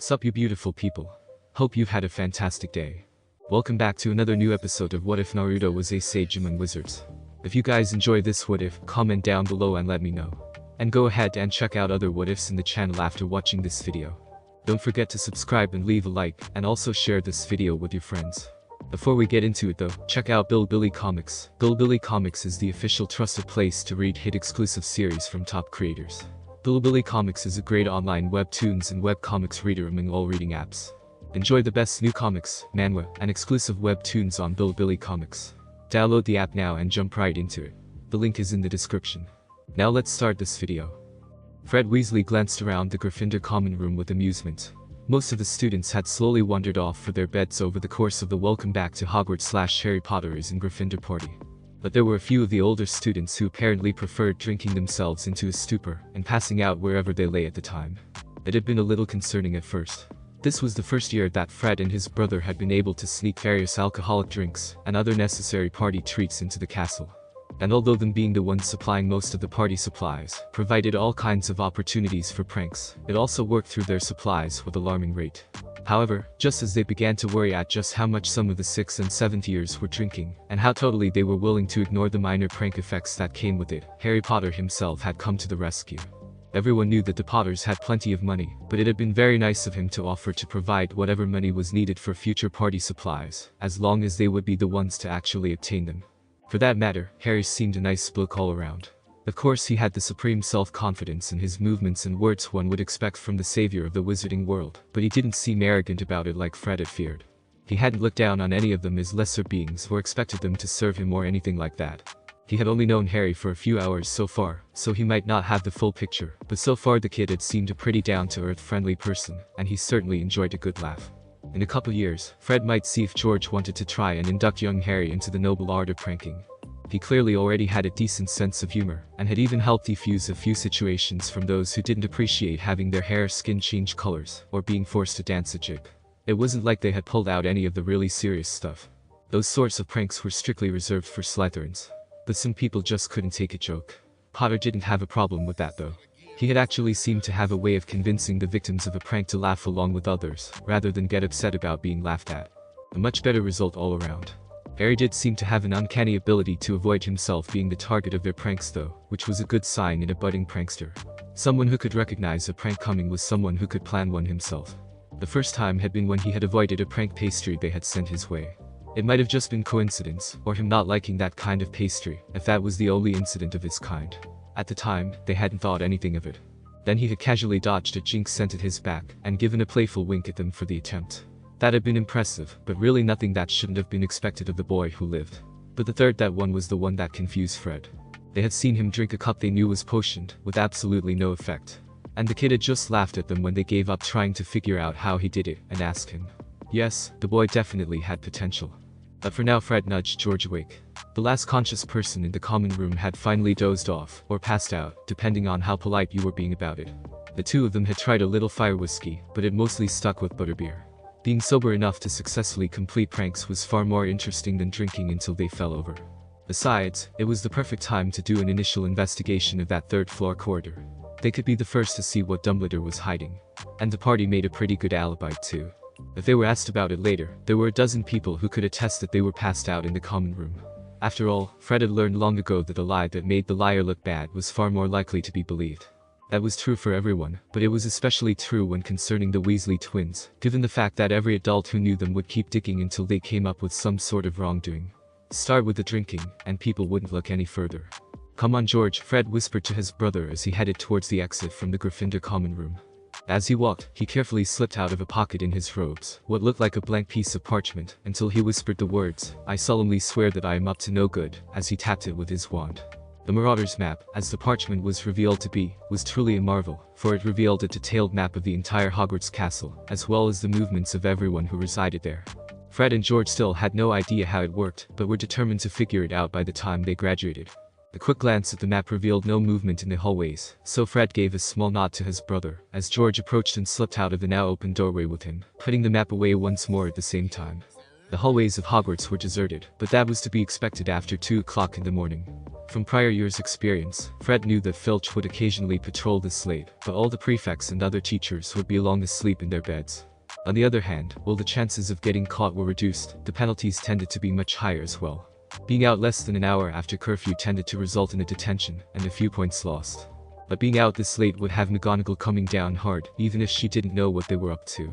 Sup you beautiful people. Hope you've had a fantastic day. Welcome back to another new episode of What If Naruto Was a Sage Among Wizards. If you guys enjoy this what if, comment down below and let me know. And go ahead and check out other what ifs in the channel after watching this video. Don't forget to subscribe and leave a like, and also share this video with your friends. Before we get into it though, check out Bilibili Comics. Bilibili Comics is the official trusted place to read hit exclusive series from top creators. Bilibili Comics is a great online webtoons and webcomics reader among all reading apps. Enjoy the best new comics, manhwa, and exclusive webtoons on Bilibili Comics. Download the app now and jump right into it. The link is in the description. Now let's start this video. Fred Weasley glanced around the Gryffindor common room with amusement. Most of the students had slowly wandered off for their beds over the course of the Welcome Back to Hogwarts / Harry Potter is in Gryffindor party. But there were a few of the older students who apparently preferred drinking themselves into a stupor and passing out wherever they lay at the time. It had been a little concerning at first. This was the first year that Fred and his brother had been able to sneak various alcoholic drinks and other necessary party treats into the castle. And although them being the ones supplying most of the party supplies provided all kinds of opportunities for pranks, it also worked through their supplies with alarming rate. However, just as they began to worry at just how much some of the 6th and 7th years were drinking, and how totally they were willing to ignore the minor prank effects that came with it, Harry Potter himself had come to the rescue. Everyone knew that the Potters had plenty of money, but it had been very nice of him to offer to provide whatever money was needed for future party supplies, as long as they would be the ones to actually obtain them. For that matter, Harry seemed a nice bloke all around. Of course he had the supreme self-confidence in his movements and words one would expect from the savior of the wizarding world, but he didn't seem arrogant about it like Fred had feared. He hadn't looked down on any of them as lesser beings or expected them to serve him or anything like that. He had only known Harry for a few hours so far, so he might not have the full picture, but so far the kid had seemed a pretty down-to-earth friendly person, and he certainly enjoyed a good laugh. In a couple years, Fred might see if George wanted to try and induct young Harry into the noble art of pranking. He clearly already had a decent sense of humor, and had even helped defuse a few situations from those who didn't appreciate having their hair or skin change colors, or being forced to dance a jig. It wasn't like they had pulled out any of the really serious stuff. Those sorts of pranks were strictly reserved for Slytherins. But some people just couldn't take a joke. Potter didn't have a problem with that though. He had actually seemed to have a way of convincing the victims of a prank to laugh along with others, rather than get upset about being laughed at. A much better result all around. Harry did seem to have an uncanny ability to avoid himself being the target of their pranks though, which was a good sign in a budding prankster. Someone who could recognize a prank coming was someone who could plan one himself. The first time had been when he had avoided a prank pastry they had sent his way. It might have just been coincidence, or him not liking that kind of pastry, if that was the only incident of his kind. At the time, they hadn't thought anything of it. Then he had casually dodged a jinx sent at his back, and given a playful wink at them for the attempt. That had been impressive, but really nothing that shouldn't have been expected of the boy who lived. But the third that one was the one that confused Fred. They had seen him drink a cup they knew was potioned, with absolutely no effect. And the kid had just laughed at them when they gave up trying to figure out how he did it, and asked him. Yes, the boy definitely had potential. But for now Fred nudged George awake. The last conscious person in the common room had finally dozed off, or passed out, depending on how polite you were being about it. The two of them had tried a little fire whiskey, but it mostly stuck with butterbeer. Being sober enough to successfully complete pranks was far more interesting than drinking until they fell over. Besides, it was the perfect time to do an initial investigation of that third-floor corridor. They could be the first to see what Dumbledore was hiding. And the party made a pretty good alibi too. If they were asked about it later, there were a dozen people who could attest that they were passed out in the common room. After all, Fred had learned long ago that a lie that made the liar look bad was far more likely to be believed. That was true for everyone, but it was especially true when concerning the Weasley twins, given the fact that every adult who knew them would keep digging until they came up with some sort of wrongdoing. Start with the drinking, and people wouldn't look any further. Come on George, Fred whispered to his brother as he headed towards the exit from the Gryffindor common room. As he walked, he carefully slipped out of a pocket in his robes what looked like a blank piece of parchment until he whispered the words, "I solemnly swear that I am up to no good," as he tapped it with his wand. The Marauders map, as the parchment was revealed to be, was truly a marvel, for it revealed a detailed map of the entire Hogwarts castle, as well as the movements of everyone who resided there. Fred and George still had no idea how it worked, but were determined to figure it out by the time they graduated. A quick glance at the map revealed no movement in the hallways, so Fred gave a small nod to his brother, as George approached and slipped out of the now open doorway with him, putting the map away once more at the same time. The hallways of Hogwarts were deserted, but that was to be expected after 2 o'clock in the morning. From prior years' experience, Fred knew that Filch would occasionally patrol the slate, but all the prefects and other teachers would be long asleep in their beds. On the other hand, while the chances of getting caught were reduced, the penalties tended to be much higher as well. Being out less than an hour after curfew tended to result in a detention and a few points lost. But being out this late would have McGonagall coming down hard, even if she didn't know what they were up to.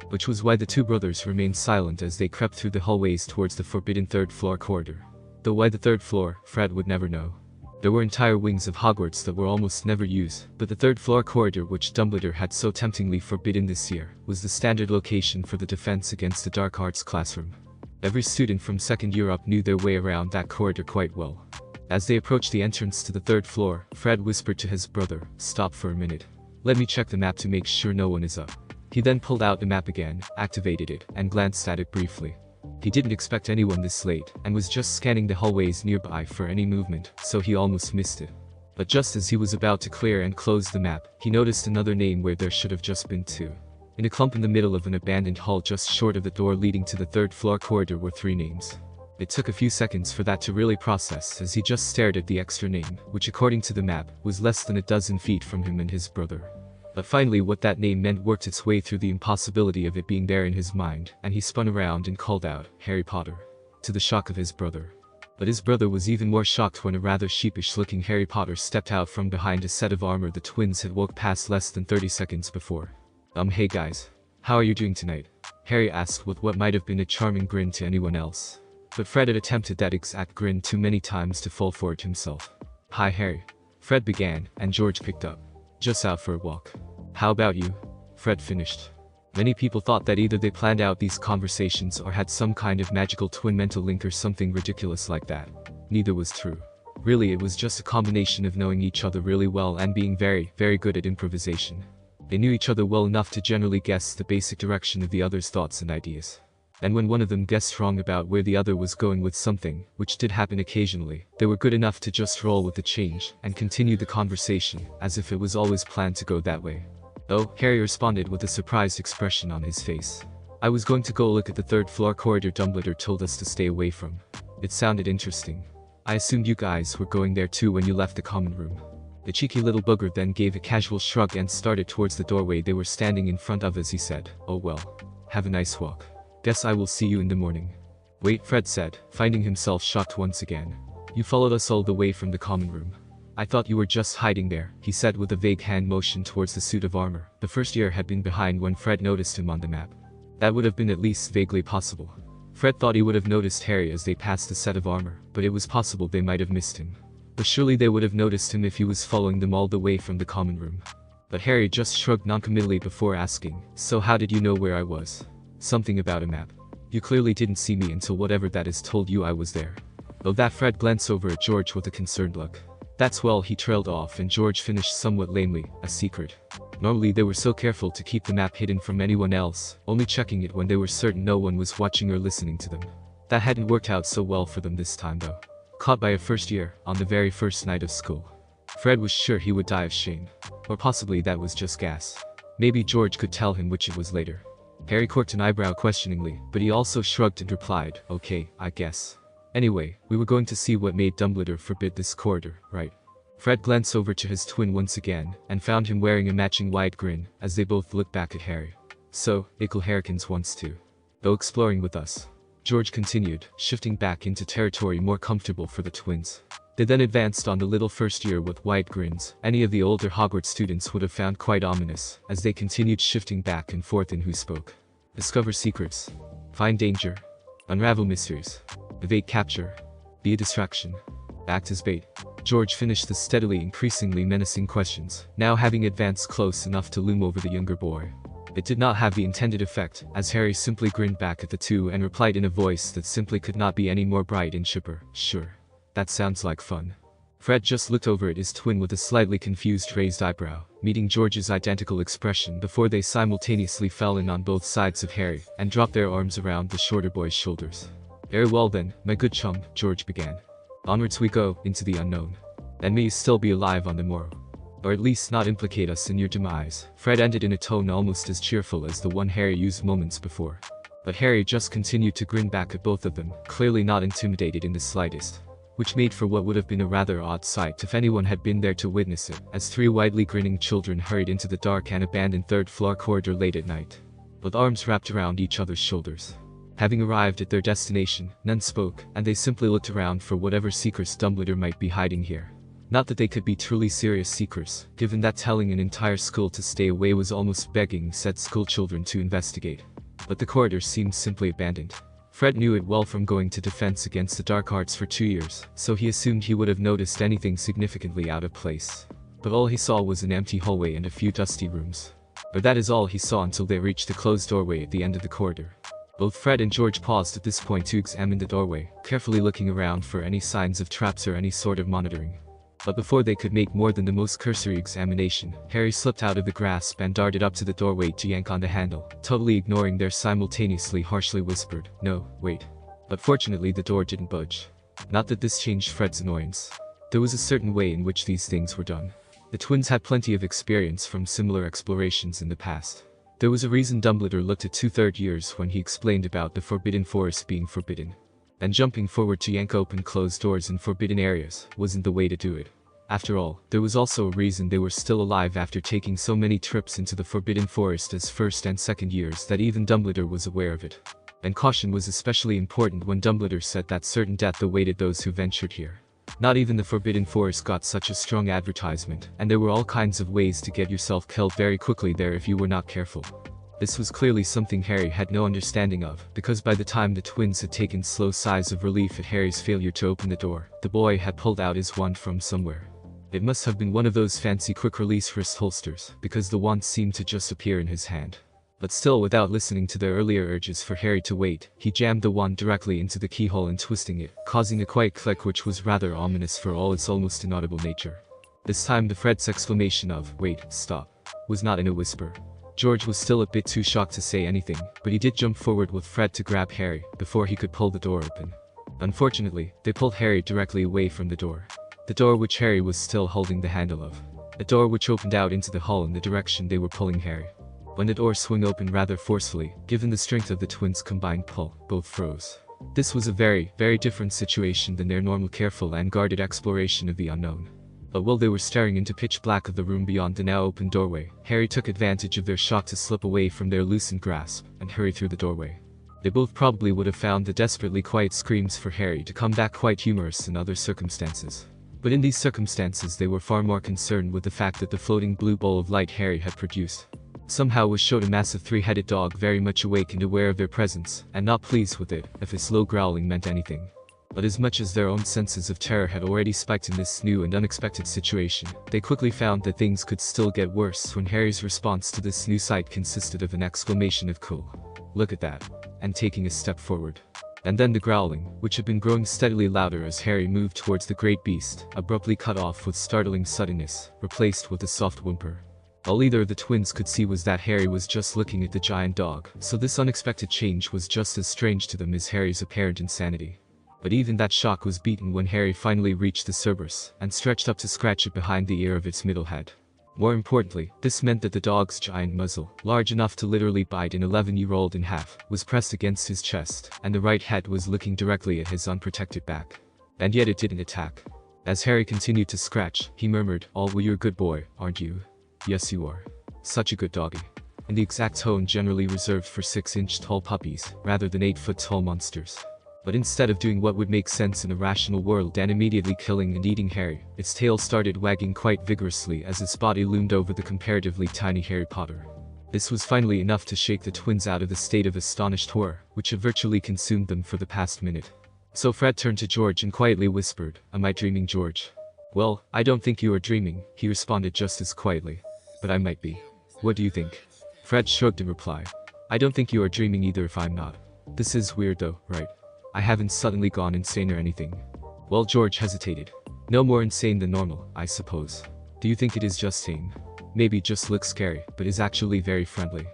Which was why the two brothers remained silent as they crept through the hallways towards the forbidden third-floor corridor. Though why the third floor, Fred would never know. There were entire wings of Hogwarts that were almost never used, but the third-floor corridor, which Dumbledore had so temptingly forbidden this year, was the standard location for the Defense Against the Dark Arts classroom. Every student from second year up knew their way around that corridor quite well. As they approached the entrance to the third floor, Fred whispered to his brother, "Stop for a minute. Let me check the map to make sure no one is up." He then pulled out the map again, activated it, and glanced at it briefly. He didn't expect anyone this late, and was just scanning the hallways nearby for any movement, so he almost missed it. But just as he was about to clear and close the map, he noticed another name where there should have just been two. In a clump in the middle of an abandoned hall just short of the door leading to the third-floor corridor were three names. It took a few seconds for that to really process as he just stared at the extra name, which according to the map, was less than a dozen feet from him and his brother. But finally what that name meant worked its way through the impossibility of it being there in his mind, and he spun around and called out, "Harry Potter," to the shock of his brother. But his brother was even more shocked when a rather sheepish-looking Harry Potter stepped out from behind a set of armor the twins had walked past less than 30 seconds before. Hey guys. How are you doing tonight?" Harry asked with what might have been a charming grin to anyone else. But Fred had attempted that exact grin too many times to fall for it himself. "Hi Harry." Fred began, and George picked up. "Just out for a walk." "How about you?" Fred finished. Many people thought that either they planned out these conversations or had some kind of magical twin mental link or something ridiculous like that. Neither was true. Really, it was just a combination of knowing each other really well and being very, very good at improvisation. They knew each other well enough to generally guess the basic direction of the other's thoughts and ideas. And when one of them guessed wrong about where the other was going with something, which did happen occasionally, they were good enough to just roll with the change and continue the conversation, as if it was always planned to go that way. "Oh," Harry responded with a surprised expression on his face. "I was going to go look at the third-floor corridor Dumbledore told us to stay away from. It sounded interesting. I assumed you guys were going there too when you left the common room." The cheeky little bugger then gave a casual shrug and started towards the doorway they were standing in front of as he said, "Oh well. Have a nice walk. Guess I will see you in the morning." "Wait," Fred said, finding himself shocked once again. "You followed us all the way from the common room. I thought you were just hiding there," he said with a vague hand motion towards the suit of armor. The first year had been behind when Fred noticed him on the map. That would have been at least vaguely possible. Fred thought he would have noticed Harry as they passed the set of armor, but it was possible they might have missed him. But surely they would have noticed him if he was following them all the way from the common room. But Harry just shrugged noncommittally before asking, "So how did you know where I was?" "Something about a map. You clearly didn't see me until whatever that is told you I was there." Though that Fred glanced over at George with a concerned look. "That's well," he trailed off and George finished somewhat lamely, "a secret." Normally they were so careful to keep the map hidden from anyone else, only checking it when they were certain no one was watching or listening to them. That hadn't worked out so well for them this time though. Caught by a first year, on the very first night of school. Fred was sure he would die of shame. Or possibly that was just gas. Maybe George could tell him which it was later. Harry cocked an eyebrow questioningly, but he also shrugged and replied, "Okay, I guess. Anyway, we were going to see what made Dumbledore forbid this corridor, right?" Fred glanced over to his twin once again, and found him wearing a matching wide grin, as they both looked back at Harry. "So, Ickle Harrikins wants to go exploring with us," George continued, shifting back into territory more comfortable for the twins. They then advanced on the little first year with wide grins. Any of the older Hogwarts students would have found quite ominous, as they continued shifting back and forth in who spoke. Discover secrets. Find danger. Unravel mysteries. Evade capture. Be a distraction. Act as bait. George finished the steadily increasingly menacing questions, now having advanced close enough to loom over the younger boy. It did not have the intended effect, as Harry simply grinned back at the two and replied in a voice that simply could not be any more bright and chipper, "Sure. That sounds like fun." Fred just looked over at his twin with a slightly confused raised eyebrow, meeting George's identical expression before they simultaneously fell in on both sides of Harry and dropped their arms around the shorter boy's shoulders. "Very well then, my good chum," George began. "Onwards we go, into the unknown. And may you still be alive on the morrow. Or at least not implicate us in your demise," Fred ended in a tone almost as cheerful as the one Harry used moments before. But Harry just continued to grin back at both of them, clearly not intimidated in the slightest. which made for what would have been a rather odd sight if anyone had been there to witness it, as three widely grinning children hurried into the dark and abandoned third-floor corridor late at night, with arms wrapped around each other's shoulders. Having arrived at their destination, none spoke, and they simply looked around for whatever secrets Dumbledore might be hiding here. Not that they could be truly serious secrets, given that telling an entire school to stay away was almost begging said schoolchildren to investigate. But the corridor seemed simply abandoned. Fred knew it well from going to Defense Against the Dark Arts for 2 years, so he assumed he would have noticed anything significantly out of place. But all he saw was an empty hallway and a few dusty rooms. Or that is all he saw until they reached the closed doorway at the end of the corridor. Both Fred and George paused at this point to examine the doorway, carefully looking around for any signs of traps or any sort of monitoring. But before they could make more than the most cursory examination, Harry slipped out of the grasp and darted up to the doorway to yank on the handle, totally ignoring their simultaneously harshly whispered, "No, wait." But fortunately the door didn't budge. Not that this changed Fred's annoyance. There was a certain way in which these things were done. The twins had plenty of experience from similar explorations in the past. There was a reason Dumbledore looked at 2/3 years when he explained about the Forbidden Forest being forbidden. And jumping forward to yank open closed doors in forbidden areas wasn't the way to do it. After all, there was also a reason they were still alive after taking so many trips into the Forbidden Forest as first and second years that even Dumbledore was aware of it. And caution was especially important when Dumbledore said that certain death awaited those who ventured here. Not even the Forbidden Forest got such a strong advertisement, and there were all kinds of ways to get yourself killed very quickly there if you were not careful. This was clearly something Harry had no understanding of, because by the time the twins had taken slow sighs of relief at Harry's failure to open the door, the boy had pulled out his wand from somewhere. It must have been one of those fancy quick-release wrist holsters, because the wand seemed to just appear in his hand. But still, without listening to their earlier urges for Harry to wait, he jammed the wand directly into the keyhole and twisting it, causing a quiet click which was rather ominous for all its almost inaudible nature. This time the Fred's exclamation of, "Wait, stop," was not in a whisper. George was still a bit too shocked to say anything, but he did jump forward with Fred to grab Harry before he could pull the door open. Unfortunately, they pulled Harry directly away from the door. The door which Harry was still holding the handle of. A door which opened out into the hall in the direction they were pulling Harry. When the door swung open rather forcefully, given the strength of the twins' combined pull, both froze. This was a very, very different situation than their normal careful and guarded exploration of the unknown. But while they were staring into pitch black of the room beyond the now open doorway, Harry took advantage of their shock to slip away from their loosened grasp and hurry through the doorway. They both probably would have found the desperately quiet screams for Harry to come back quite humorous in other circumstances. But in these circumstances they were far more concerned with the fact that the floating blue ball of light Harry had produced somehow was showed a massive three-headed dog very much awake and aware of their presence, and not pleased with it, if his slow growling meant anything. But as much as their own senses of terror had already spiked in this new and unexpected situation, they quickly found that things could still get worse when Harry's response to this new sight consisted of an exclamation of "Cool. Look at that," and taking a step forward. And then the growling, which had been growing steadily louder as Harry moved towards the great beast, abruptly cut off with startling suddenness, replaced with a soft whimper. All either of the twins could see was that Harry was just looking at the giant dog, so this unexpected change was just as strange to them as Harry's apparent insanity. But even that shock was beaten when Harry finally reached the Cerberus, and stretched up to scratch it behind the ear of its middle head. More importantly, this meant that the dog's giant muzzle, large enough to literally bite an 11-year-old in half, was pressed against his chest, and the right head was looking directly at his unprotected back. And yet it didn't attack. As Harry continued to scratch, he murmured, "Well, you're a good boy, aren't you?" "Yes, you are. Such a good doggy." In the exact tone generally reserved for 6-inch tall puppies, rather than 8-foot tall monsters. But instead of doing what would make sense in a rational world and immediately killing and eating Harry, its tail started wagging quite vigorously as its body loomed over the comparatively tiny Harry Potter. This was finally enough to shake the twins out of the state of astonished horror, which had virtually consumed them for the past minute. So Fred turned to George and quietly whispered, "Am I dreaming, George?" "Well, I don't think you are dreaming," he responded just as quietly. "But I might be. What do you think?" Fred shrugged in reply. "I don't think you are dreaming either if I'm not. This is weird though, right? I haven't suddenly gone insane or anything." Well, George hesitated. "No more insane than normal, I suppose. Do you think it is just tame? Maybe just looks scary, but is actually very friendly."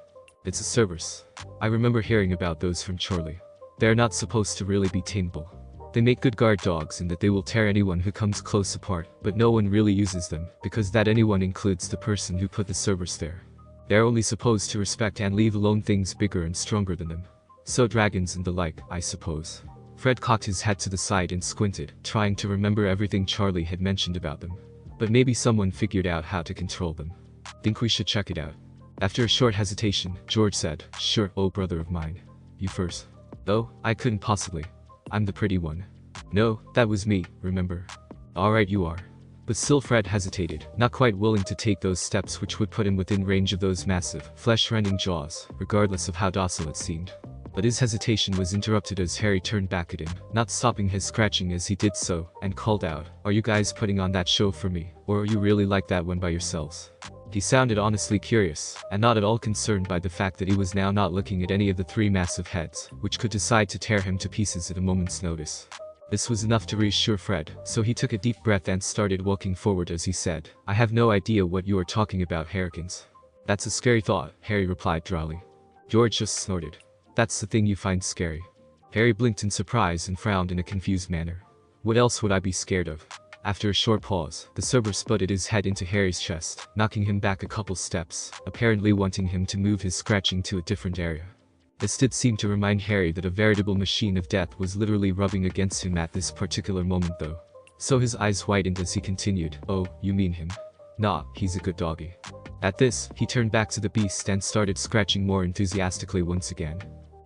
"It's a Cerberus. I remember hearing about those from Chorley. They are not supposed to really be tameable. They make good guard dogs in that they will tear anyone who comes close apart, but no one really uses them, because that anyone includes the person who put the Cerberus there. They are only supposed to respect and leave alone things bigger and stronger than them. So dragons and the like, I suppose." Fred cocked his head to the side and squinted, trying to remember everything Charlie had mentioned about them. But maybe someone figured out how to control them. Think we should check it out. After a short hesitation, George said, "Sure, oh brother of mine. You first." "Oh, I couldn't possibly. I'm the pretty one." "No, that was me, remember?" "Alright, you are." But still Fred hesitated, not quite willing to take those steps which would put him within range of those massive, flesh-rending jaws, regardless of how docile it seemed. But his hesitation was interrupted as Harry turned back at him, not stopping his scratching as he did so, and called out, "Are you guys putting on that show for me, or are you really like that one by yourselves?" He sounded honestly curious, and not at all concerned by the fact that he was now not looking at any of the three massive heads, which could decide to tear him to pieces at a moment's notice. This was enough to reassure Fred, so he took a deep breath and started walking forward as he said, "I have no idea what you are talking about, Harrikins." "That's a scary thought," Harry replied dryly. George just snorted. "That's the thing you find scary?" Harry blinked in surprise and frowned in a confused manner. "What else would I be scared of?" After a short pause, the Cerberus butted his head into Harry's chest, knocking him back a couple steps, apparently wanting him to move his scratching to a different area. This did seem to remind Harry that a veritable machine of death was literally rubbing against him at this particular moment though. So his eyes widened as he continued, "Oh, you mean him? Nah, he's a good doggy." At this, he turned back to the beast and started scratching more enthusiastically once again.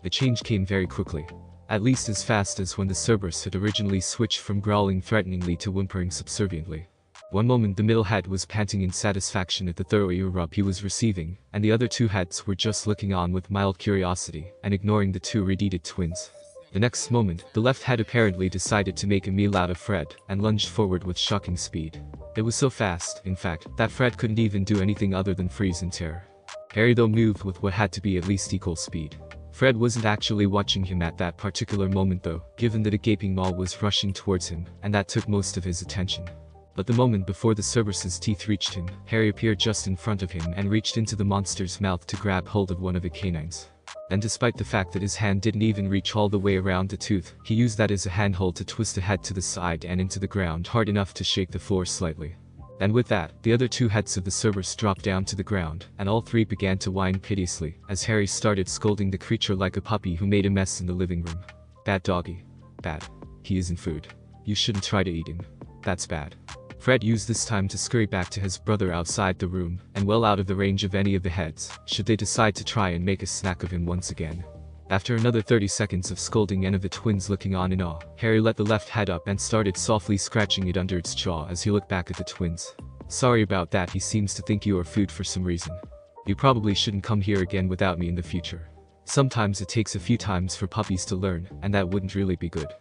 The change came very quickly. At least as fast as when the Cerberus had originally switched from growling threateningly to whimpering subserviently. One moment the middle head was panting in satisfaction at the thorough ear rub he was receiving, and the other two heads were just looking on with mild curiosity, and ignoring the two red-headed twins. The next moment, the left head apparently decided to make a meal out of Fred, and lunged forward with shocking speed. It was so fast, in fact, that Fred couldn't even do anything other than freeze in terror. Harry though moved with what had to be at least equal speed. Fred wasn't actually watching him at that particular moment though, given that a gaping maw was rushing towards him, and that took most of his attention. But the moment before the Cerberus's teeth reached him, Harry appeared just in front of him and reached into the monster's mouth to grab hold of one of the canines. And despite the fact that his hand didn't even reach all the way around the tooth, he used that as a handhold to twist the head to the side and into the ground hard enough to shake the floor slightly. And with that, the other two heads of the Cerberus dropped down to the ground, and all three began to whine piteously, as Harry started scolding the creature like a puppy who made a mess in the living room. "Bad doggy. Bad. He isn't food. You shouldn't try to eat him. That's bad." Fred used this time to scurry back to his brother outside the room, and well out of the range of any of the heads, should they decide to try and make a snack of him once again. After another 30 seconds of scolding and of the twins looking on in awe, Harry let the left head up and started softly scratching it under its jaw as he looked back at the twins. "Sorry about that, he seems to think you are food for some reason. You probably shouldn't come here again without me in the future. Sometimes it takes a few times for puppies to learn, and that wouldn't really be good."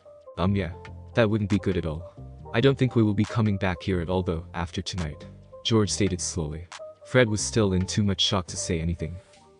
Yeah, that wouldn't be good at all. "I don't think we will be coming back here at all though, after tonight," George stated slowly. Fred was still in too much shock to say anything.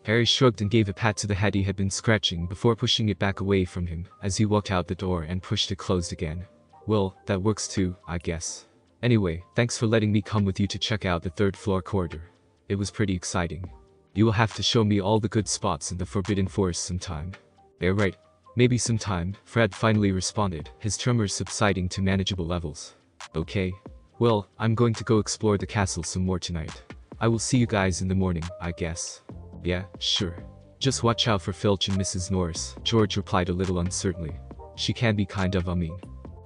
Harry shrugged and gave a pat to the head he had been scratching before pushing it back away from him, as he walked out the door and pushed it closed again. "Well, that works too, I guess. Anyway, thanks for letting me come with you to check out the third-floor corridor. It was pretty exciting. You will have to show me all the good spots in the Forbidden Forest sometime." "Yeah, right. Maybe sometime," Fred finally responded, his tremors subsiding to manageable levels. "Okay. Well, I'm going to go explore the castle some more tonight. I will see you guys in the morning, I guess." "Yeah, sure. Just watch out for Filch and Mrs. Norris," George replied a little uncertainly. "She can be kind of mean."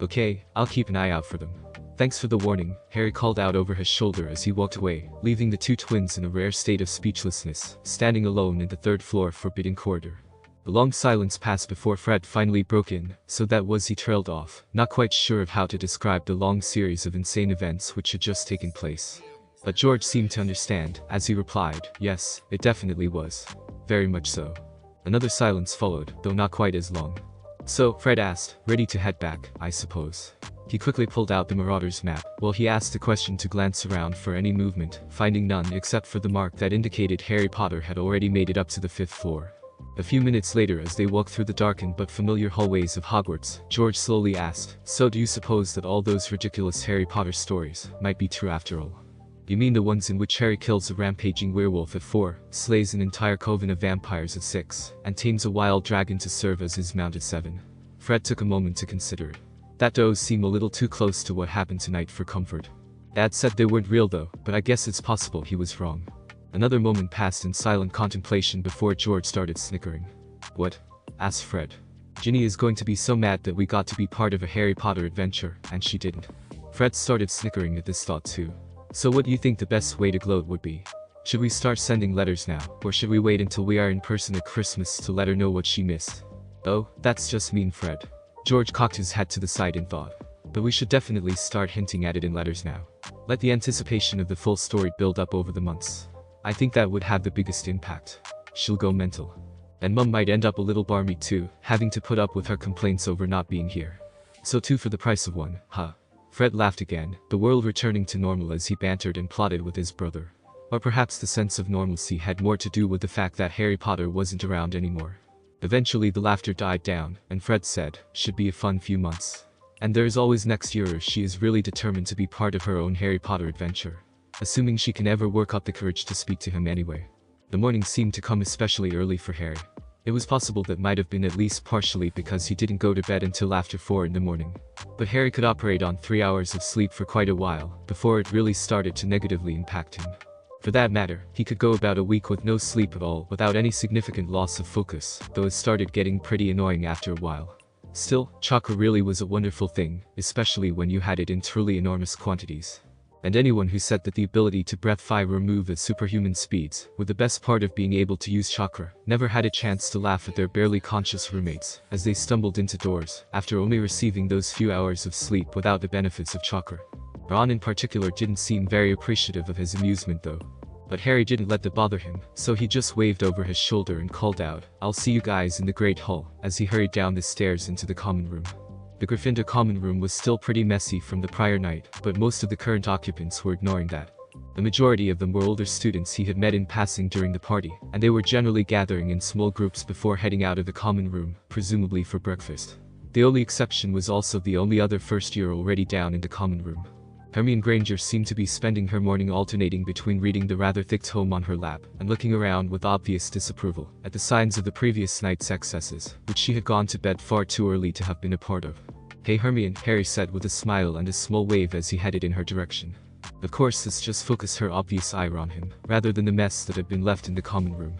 "Okay, I'll keep an eye out for them." "Thanks for the warning," Harry called out over his shoulder as he walked away, leaving the two twins in a rare state of speechlessness, standing alone in the third-floor forbidden corridor. A long silence passed before Fred finally broke in, so that was he trailed off, not quite sure of how to describe the long series of insane events which had just taken place. But George seemed to understand, as he replied, "Yes, it definitely was. Very much so." Another silence followed, though not quite as long. "So," Fred asked, "ready to head back, I suppose?" He quickly pulled out the Marauder's map, while he asked the question to glance around for any movement, finding none except for the mark that indicated Harry Potter had already made it up to the 5th floor. A few minutes later, as they walked through the darkened but familiar hallways of Hogwarts, George slowly asked, "So do you suppose that all those ridiculous Harry Potter stories might be true after all? You mean the ones in which Harry kills a rampaging werewolf at 4, slays an entire coven of vampires at 6, and tames a wild dragon to serve as his mount at 7? Fred took a moment to consider it. That does seem a little too close to what happened tonight for comfort. Dad said they weren't real though, but I guess it's possible he was wrong. Another moment passed in silent contemplation before George started snickering. "What?" asked Fred. Ginny is going to be so mad that we got to be part of a Harry Potter adventure, and she didn't. Fred started snickering at this thought too. So what do you think the best way to gloat would be? Should we start sending letters now, or should we wait until we are in person at Christmas to let her know what she missed? Oh, that's just mean, Fred. George cocked his head to the side in thought. But we should definitely start hinting at it in letters now. Let the anticipation of the full story build up over the months. I think that would have the biggest impact. She'll go mental. And Mum might end up a little barmy too, having to put up with her complaints over not being here. So 2 for the price of 1, huh? Fred laughed again, the world returning to normal as he bantered and plotted with his brother. Or perhaps the sense of normalcy had more to do with the fact that Harry Potter wasn't around anymore. Eventually the laughter died down, and Fred said, "Should be a fun few months. And there is always next year if she is really determined to be part of her own Harry Potter adventure. Assuming she can ever work up the courage to speak to him anyway." The morning seemed to come especially early for Harry. It was possible that might have been at least partially because he didn't go to bed until after 4 in the morning. But Harry could operate on 3 hours of sleep for quite a while, before it really started to negatively impact him. For that matter, he could go about a week with no sleep at all without any significant loss of focus, though it started getting pretty annoying after a while. Still, chakra really was a wonderful thing, especially when you had it in truly enormous quantities. And anyone who said that the ability to breath fire or move at superhuman speeds, with the best part of being able to use chakra, never had a chance to laugh at their barely conscious roommates, as they stumbled into doors, after only receiving those few hours of sleep without the benefits of chakra. Ron in particular didn't seem very appreciative of his amusement though. But Harry didn't let that bother him, so he just waved over his shoulder and called out, "I'll see you guys in the Great Hall," as he hurried down the stairs into the common room. The Gryffindor common room was still pretty messy from the prior night, but most of the current occupants were ignoring that. The majority of them were older students he had met in passing during the party, and they were generally gathering in small groups before heading out of the common room, presumably for breakfast. The only exception was also the only other first year already down in the common room. Hermione Granger seemed to be spending her morning alternating between reading the rather thick tome on her lap and looking around with obvious disapproval at the signs of the previous night's excesses, which she had gone to bed far too early to have been a part of. "Hey Hermione," Harry said with a smile and a small wave as he headed in her direction. Of course this just focused her obvious ire on him, rather than the mess that had been left in the common room.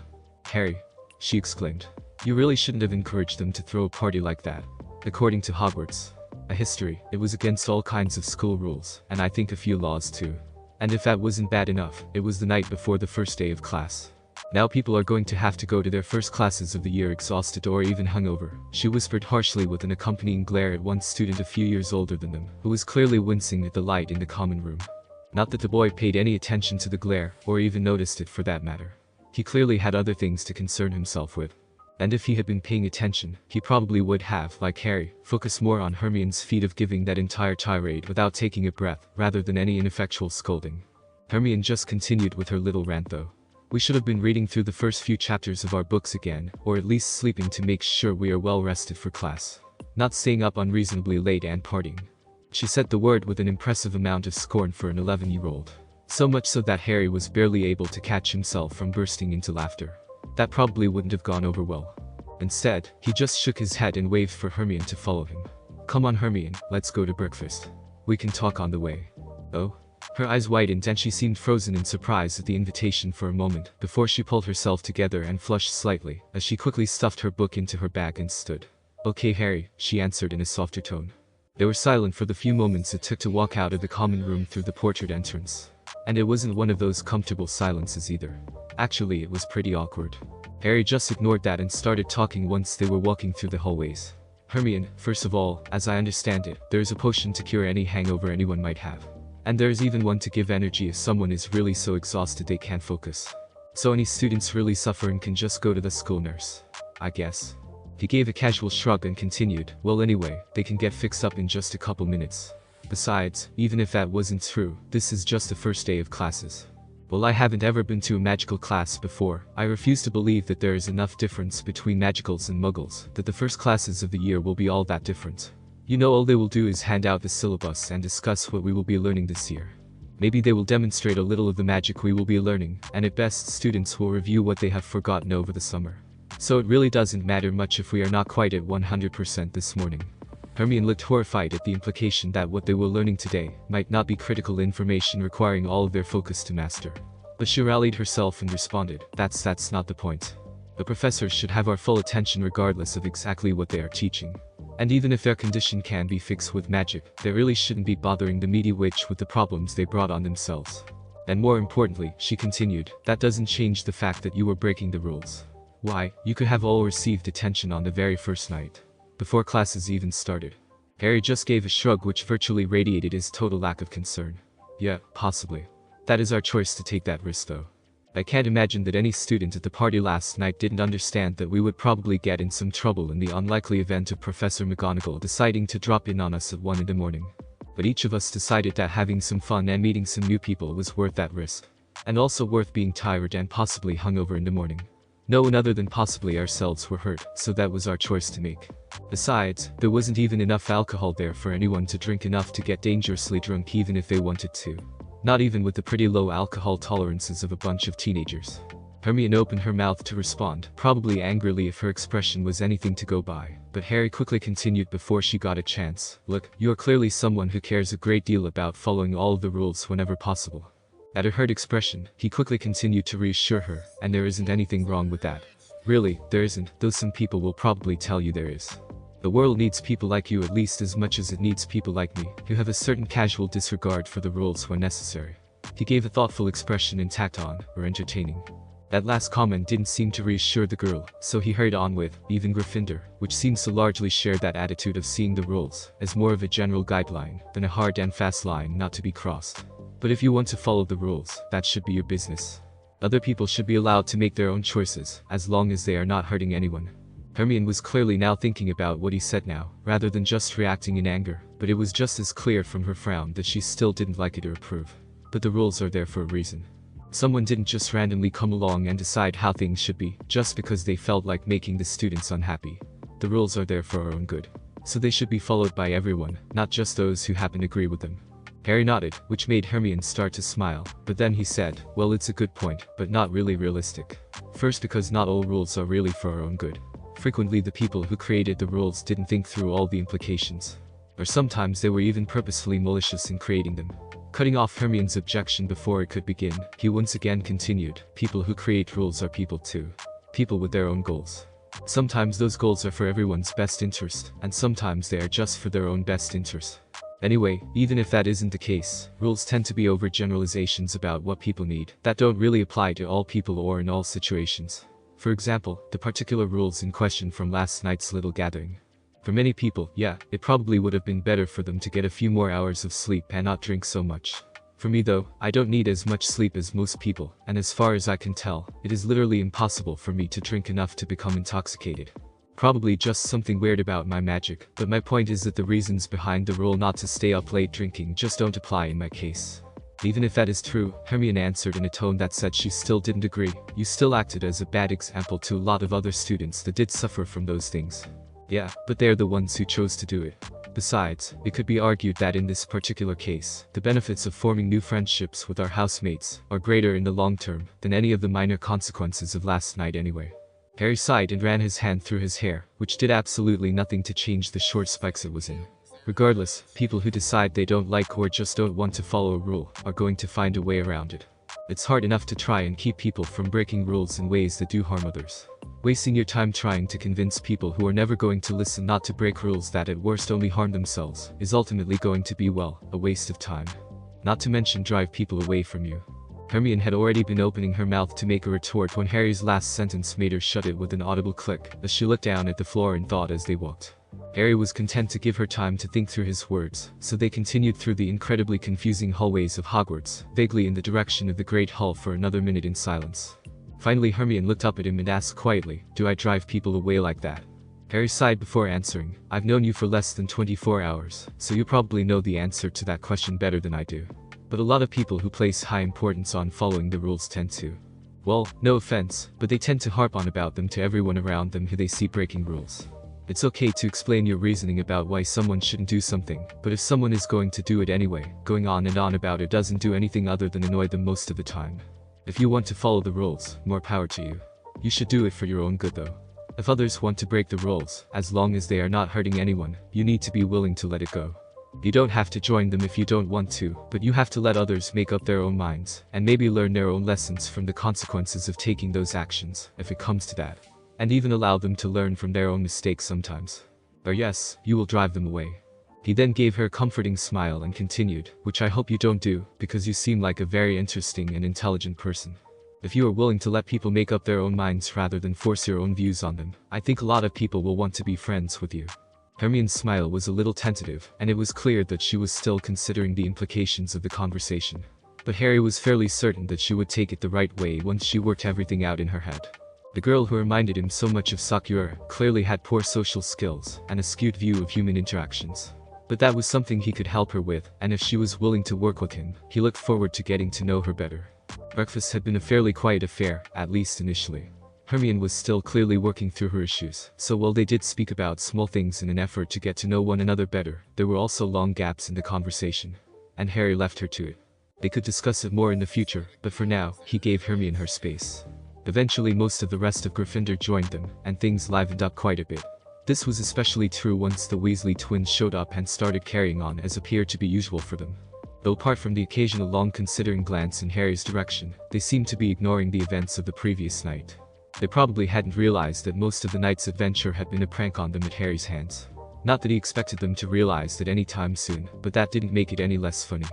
"Harry," she exclaimed, "you really shouldn't have encouraged them to throw a party like that. According to Hogwarts a history, it was against all kinds of school rules, and I think a few laws too. And if that wasn't bad enough, it was the night before the first day of class. Now people are going to have to go to their first classes of the year exhausted or even hungover," she whispered harshly with an accompanying glare at one student a few years older than them, who was clearly wincing at the light in the common room. Not that the boy paid any attention to the glare, or even noticed it for that matter. He clearly had other things to concern himself with. And if he had been paying attention, he probably would have, like Harry, focused more on Hermione's feat of giving that entire tirade without taking a breath, rather than any ineffectual scolding. Hermione just continued with her little rant though. "We should have been reading through the first few chapters of our books again, or at least sleeping to make sure we are well rested for class. Not staying up unreasonably late and partying." She said the word with an impressive amount of scorn for an 11-year-old. So much so that Harry was barely able to catch himself from bursting into laughter. That probably wouldn't have gone over well. Instead, he just shook his head and waved for Hermione to follow him. "Come on Hermione, let's go to breakfast. We can talk on the way." "Oh?" Her eyes widened and she seemed frozen in surprise at the invitation for a moment, before she pulled herself together and flushed slightly, as she quickly stuffed her book into her bag and stood. "Okay Harry," she answered in a softer tone. They were silent for the few moments it took to walk out of the common room through the portrait entrance. And it wasn't one of those comfortable silences either. Actually, it was pretty awkward. Harry just ignored that and started talking once they were walking through the hallways. "Hermione, first of all, as I understand it, there is a potion to cure any hangover anyone might have. And there is even one to give energy if someone is really so exhausted they can't focus. So any students really suffering can just go to the school nurse, I guess." He gave a casual shrug and continued, "Well anyway, they can get fixed up in just a couple minutes. Besides, even if that wasn't true, this is just the first day of classes. Well, I haven't ever been to a magical class before. I refuse to believe that there is enough difference between magicals and muggles, that the first classes of the year will be all that different. You know, all they will do is hand out the syllabus and discuss what we will be learning this year. Maybe they will demonstrate a little of the magic we will be learning, and at best students will review what they have forgotten over the summer. So it really doesn't matter much if we are not quite at 100% this morning." Hermione looked horrified at the implication that what they were learning today might not be critical information requiring all of their focus to master. But she rallied herself and responded, That's not the point. The professors should have our full attention regardless of exactly what they are teaching. And even if their condition can be fixed with magic, they really shouldn't be bothering the meaty witch with the problems they brought on themselves. And more importantly, she continued, that doesn't change the fact that you were breaking the rules. Why, you could have all received attention on the very first night, before classes even started. Harry just gave a shrug which virtually radiated his total lack of concern. Yeah, possibly. That is our choice to take that risk though. I can't imagine that any student at the party last night didn't understand that we would probably get in some trouble in the unlikely event of Professor McGonagall deciding to drop in on us at 1 in the morning. But each of us decided that having some fun and meeting some new people was worth that risk. And also worth being tired and possibly hungover in the morning. No one other than possibly ourselves were hurt, so that was our choice to make. Besides, there wasn't even enough alcohol there for anyone to drink enough to get dangerously drunk even if they wanted to. Not even with the pretty low alcohol tolerances of a bunch of teenagers. Hermione opened her mouth to respond, probably angrily if her expression was anything to go by, but Harry quickly continued before she got a chance. Look, you are clearly someone who cares a great deal about following all of the rules whenever possible. At her hurt expression, he quickly continued to reassure her, and there isn't anything wrong with that. Really, there isn't, though some people will probably tell you there is. The world needs people like you at least as much as it needs people like me, who have a certain casual disregard for the rules when necessary. He gave a thoughtful expression and tacked on, or entertaining. That last comment didn't seem to reassure the girl, so he hurried on with, even Gryffindor, which seems to largely share that attitude of seeing the rules as more of a general guideline than a hard and fast line not to be crossed. But if you want to follow the rules, that should be your business. Other people should be allowed to make their own choices, as long as they are not hurting anyone. Hermione was clearly now thinking about what he said now, rather than just reacting in anger, but it was just as clear from her frown that she still didn't like it or approve. But the rules are there for a reason. Someone didn't just randomly come along and decide how things should be, just because they felt like making the students unhappy. The rules are there for our own good. So they should be followed by everyone, not just those who happen to agree with them. Harry nodded, which made Hermione start to smile, but then he said, well, it's a good point, but not really realistic. First, because not all rules are really for our own good. Frequently the people who created the rules didn't think through all the implications. Or sometimes they were even purposefully malicious in creating them. Cutting off Hermione's objection before it could begin, he once again continued, people who create rules are people too. People with their own goals. Sometimes those goals are for everyone's best interest, and sometimes they are just for their own best interest. Anyway, even if that isn't the case, rules tend to be overgeneralizations about what people need that don't really apply to all people or in all situations. For example, the particular rules in question from last night's little gathering. For many people, yeah, it probably would have been better for them to get a few more hours of sleep and not drink so much. For me though, I don't need as much sleep as most people, and as far as I can tell, it is literally impossible for me to drink enough to become intoxicated. Probably just something weird about my magic, but my point is that the reasons behind the rule not to stay up late drinking just don't apply in my case. Even if that is true, Hermione answered in a tone that said she still didn't agree. You still acted as a bad example to a lot of other students that did suffer from those things. Yeah, but they're the ones who chose to do it. Besides, it could be argued that in this particular case, the benefits of forming new friendships with our housemates are greater in the long term than any of the minor consequences of last night anyway. Harry sighed and ran his hand through his hair, which did absolutely nothing to change the short spikes it was in. Regardless, people who decide they don't like or just don't want to follow a rule are going to find a way around it. It's hard enough to try and keep people from breaking rules in ways that do harm others. Wasting your time trying to convince people who are never going to listen not to break rules that at worst only harm themselves is ultimately going to be, well, a waste of time. Not to mention drive people away from you. Hermione had already been opening her mouth to make a retort when Harry's last sentence made her shut it with an audible click as she looked down at the floor and thought as they walked. Harry was content to give her time to think through his words, so they continued through the incredibly confusing hallways of Hogwarts, vaguely in the direction of the Great Hall for another minute in silence. Finally Hermione looked up at him and asked quietly, do I drive people away like that? Harry sighed before answering, I've known you for less than 24 hours, so you probably know the answer to that question better than I do. But a lot of people who place high importance on following the rules tend to. Well, no offense, but they tend to harp on about them to everyone around them who they see breaking rules. It's okay to explain your reasoning about why someone shouldn't do something, but if someone is going to do it anyway, going on and on about it doesn't do anything other than annoy them most of the time. If you want to follow the rules, more power to you. You should do it for your own good though. If others want to break the rules, as long as they are not hurting anyone, you need to be willing to let it go. You don't have to join them if you don't want to, but you have to let others make up their own minds, and maybe learn their own lessons from the consequences of taking those actions, if it comes to that. And even allow them to learn from their own mistakes sometimes. Or yes, you will drive them away. He then gave her a comforting smile and continued, which I hope you don't do, because you seem like a very interesting and intelligent person. If you are willing to let people make up their own minds rather than force your own views on them, I think a lot of people will want to be friends with you. Hermione's smile was a little tentative, and it was clear that she was still considering the implications of the conversation. But Harry was fairly certain that she would take it the right way once she worked everything out in her head. The girl who reminded him so much of Sakura clearly had poor social skills and a skewed view of human interactions. But that was something he could help her with, and if she was willing to work with him, he looked forward to getting to know her better. Breakfast had been a fairly quiet affair, at least initially. Hermione was still clearly working through her issues, so while they did speak about small things in an effort to get to know one another better, there were also long gaps in the conversation. And Harry left her to it. They could discuss it more in the future, but for now, he gave Hermione her space. Eventually most of the rest of Gryffindor joined them, and things livened up quite a bit. This was especially true once the Weasley twins showed up and started carrying on as appeared to be usual for them. Though apart from the occasional long considering glance in Harry's direction, they seemed to be ignoring the events of the previous night. They probably hadn't realized that most of the night's adventure had been a prank on them at Harry's hands. Not that he expected them to realize that any time soon, but that didn't make it any less funny.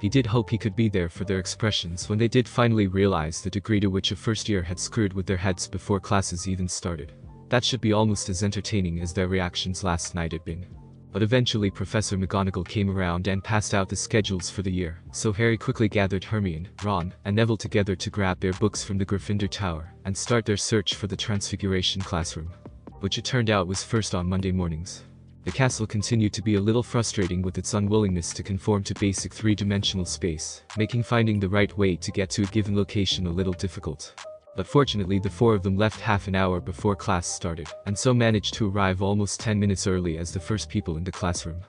He did hope he could be there for their expressions when they did finally realize the degree to which a first year had screwed with their heads before classes even started. That should be almost as entertaining as their reactions last night had been. But eventually Professor McGonagall came around and passed out the schedules for the year, so Harry quickly gathered Hermione, Ron, and Neville together to grab their books from the Gryffindor Tower and start their search for the Transfiguration classroom. Which it turned out was first on Monday mornings. The castle continued to be a little frustrating with its unwillingness to conform to basic three-dimensional space, making finding the right way to get to a given location a little difficult. But fortunately the four of them left half an hour before class started, and so managed to arrive almost 10 minutes early as the first people in the classroom.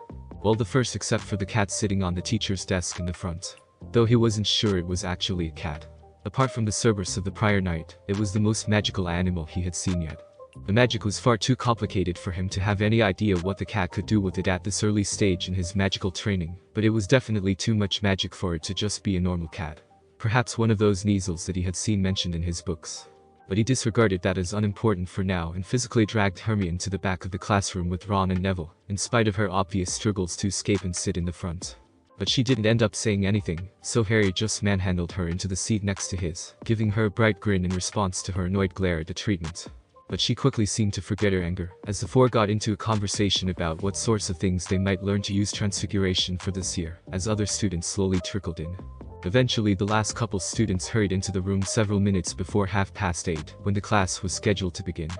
Well, the first except for the cat sitting on the teacher's desk in the front. Though he wasn't sure it was actually a cat. Apart from the Cerberus of the prior night, it was the most magical animal he had seen yet. The magic was far too complicated for him to have any idea what the cat could do with it at this early stage in his magical training, but it was definitely too much magic for it to just be a normal cat. Perhaps one of those Kneazles that he had seen mentioned in his books. But he disregarded that as unimportant for now and physically dragged Hermione to the back of the classroom with Ron and Neville, in spite of her obvious struggles to escape and sit in the front. But she didn't end up saying anything, so Harry just manhandled her into the seat next to his, giving her a bright grin in response to her annoyed glare at the treatment. But she quickly seemed to forget her anger, as the four got into a conversation about what sorts of things they might learn to use Transfiguration for this year, as other students slowly trickled in. Eventually the last couple students hurried into the room several minutes before 8:30, when the class was scheduled to begin.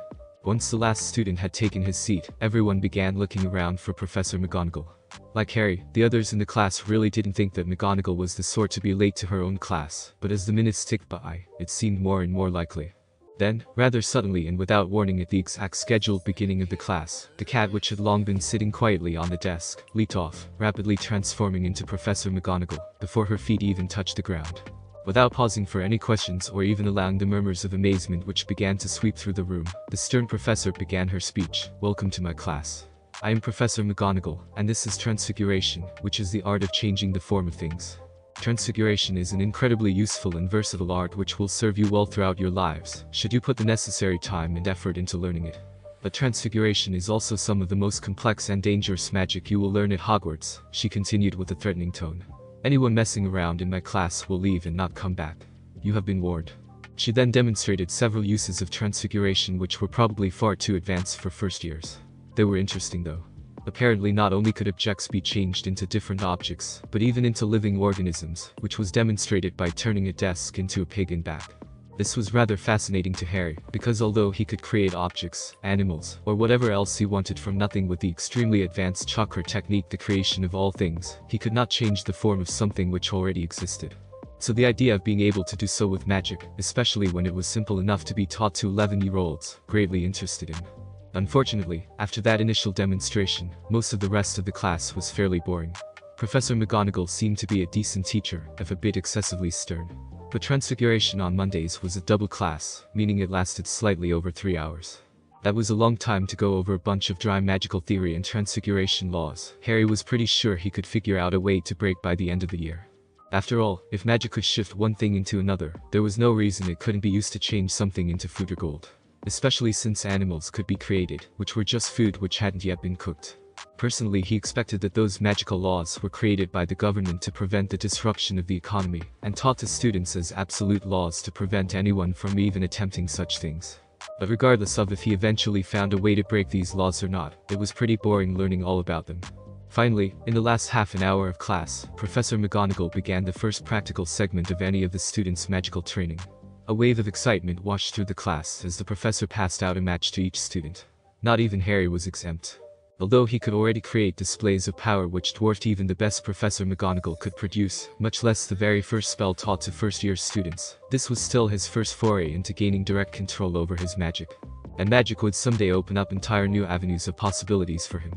Once the last student had taken his seat, everyone began looking around for Professor McGonagall. Like Harry, the others in the class really didn't think that McGonagall was the sort to be late to her own class, but as the minutes ticked by, it seemed more and more likely. Then, rather suddenly and without warning at the exact scheduled beginning of the class, the cat which had long been sitting quietly on the desk, leaped off, rapidly transforming into Professor McGonagall, before her feet even touched the ground. Without pausing for any questions or even allowing the murmurs of amazement which began to sweep through the room, the stern professor began her speech. "Welcome to my class. I am Professor McGonagall, and this is Transfiguration, which is the art of changing the form of things. Transfiguration is an incredibly useful and versatile art which will serve you well throughout your lives, should you put the necessary time and effort into learning it. But Transfiguration is also some of the most complex and dangerous magic you will learn at Hogwarts," she continued with a threatening tone. "Anyone messing around in my class will leave and not come back. You have been warned." She then demonstrated several uses of Transfiguration which were probably far too advanced for first years. They were interesting though. Apparently not only could objects be changed into different objects, but even into living organisms, which was demonstrated by turning a desk into a pig and back. This was rather fascinating to Harry, because although he could create objects, animals, or whatever else he wanted from nothing with the extremely advanced chakra technique, the creation of all things, he could not change the form of something which already existed. So the idea of being able to do so with magic, especially when it was simple enough to be taught to 11-year-olds, greatly interested him. Unfortunately, after that initial demonstration, most of the rest of the class was fairly boring. Professor McGonagall seemed to be a decent teacher, if a bit excessively stern. But Transfiguration on Mondays was a double class, meaning it lasted slightly over 3 hours. That was a long time to go over a bunch of dry magical theory and transfiguration laws. Harry was pretty sure he could figure out a way to break by the end of the year. After all, if magic could shift one thing into another, there was no reason it couldn't be used to change something into food or gold. Especially since animals could be created, which were just food which hadn't yet been cooked. Personally, he expected that those magical laws were created by the government to prevent the disruption of the economy, and taught to students as absolute laws to prevent anyone from even attempting such things. But regardless of if he eventually found a way to break these laws or not, it was pretty boring learning all about them. Finally, in the last half an hour of class, Professor McGonagall began the first practical segment of any of the students' magical training. A wave of excitement washed through the class as the professor passed out a match to each student. Not even Harry was exempt. Although he could already create displays of power which dwarfed even the best Professor McGonagall could produce, much less the very first spell taught to first-year students, this was still his first foray into gaining direct control over his magic. And magic would someday open up entire new avenues of possibilities for him.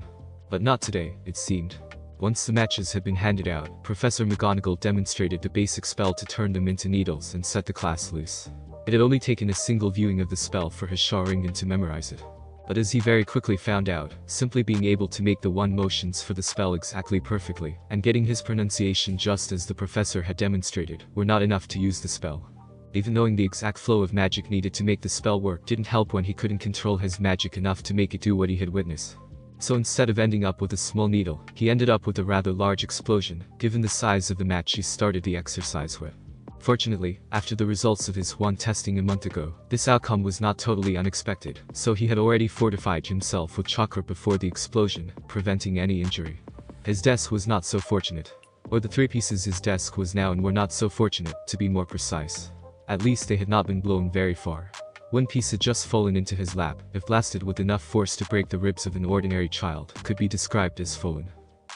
But not today, it seemed. Once the matches had been handed out, Professor McGonagall demonstrated the basic spell to turn them into needles and set the class loose. It had only taken a single viewing of the spell for his Sharingan to memorize it. But as he very quickly found out, simply being able to make the one motions for the spell exactly perfectly, and getting his pronunciation just as the professor had demonstrated, were not enough to use the spell. Even knowing the exact flow of magic needed to make the spell work didn't help when he couldn't control his magic enough to make it do what he had witnessed. So instead of ending up with a small needle, he ended up with a rather large explosion, given the size of the match he started the exercise with. Fortunately, after the results of his wand testing a month ago, this outcome was not totally unexpected, so he had already fortified himself with chakra before the explosion, preventing any injury. His desk was not so fortunate. Or the three pieces his desk was now in were not so fortunate, to be more precise. At least they had not been blown very far. One piece had just fallen into his lap, if blasted with enough force to break the ribs of an ordinary child, could be described as fallen.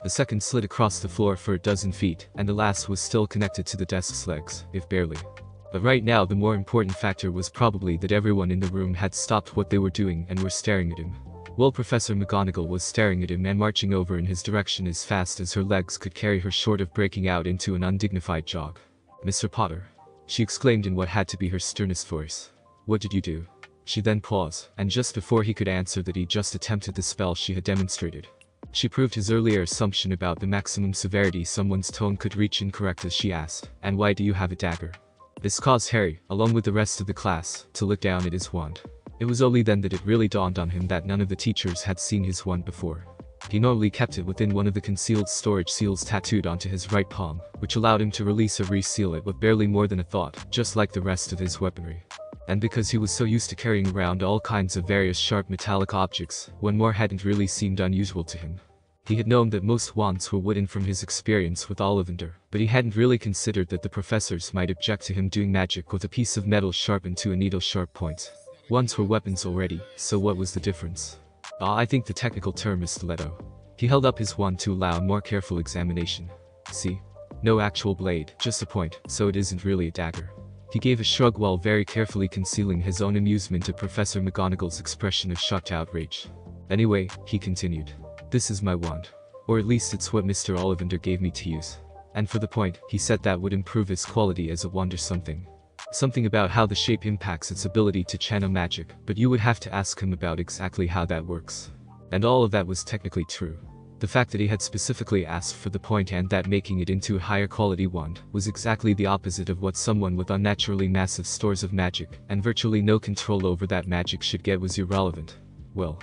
The second slid across the floor for a dozen feet, and the last was still connected to the desk's legs, if barely. But right now the more important factor was probably that everyone in the room had stopped what they were doing and were staring at him. Well, Professor McGonagall was staring at him and marching over in his direction as fast as her legs could carry her short of breaking out into an undignified jog. "Mr. Potter," she exclaimed in what had to be her sternest voice. "What did you do?" She then paused, and just before he could answer that he just attempted the spell she had demonstrated. She proved his earlier assumption about the maximum severity someone's tone could reach incorrect as she asked, "And why do you have a dagger?" This caused Harry, along with the rest of the class, to look down at his wand. It was only then that it really dawned on him that none of the teachers had seen his wand before. He normally kept it within one of the concealed storage seals tattooed onto his right palm, which allowed him to release or reseal it with barely more than a thought, just like the rest of his weaponry. And because he was so used to carrying around all kinds of various sharp metallic objects, one more hadn't really seemed unusual to him. He had known that most wands were wooden from his experience with Ollivander, but he hadn't really considered that the professors might object to him doing magic with a piece of metal sharpened to a needle-sharp point. Wands were weapons already, so what was the difference? I think the technical term is stiletto. He held up his wand to allow a more careful examination. See? No actual blade, just a point, so it isn't really a dagger. He gave a shrug while very carefully concealing his own amusement at Professor McGonagall's expression of shocked outrage. "Anyway," he continued, "this is my wand. Or at least it's what Mr. Ollivander gave me to use. And for the point, he said that would improve its quality as a wand or something. Something about how the shape impacts its ability to channel magic, but you would have to ask him about exactly how that works." And all of that was technically true. The fact that he had specifically asked for the point and that making it into a higher quality wand was exactly the opposite of what someone with unnaturally massive stores of magic and virtually no control over that magic should get was irrelevant. Well,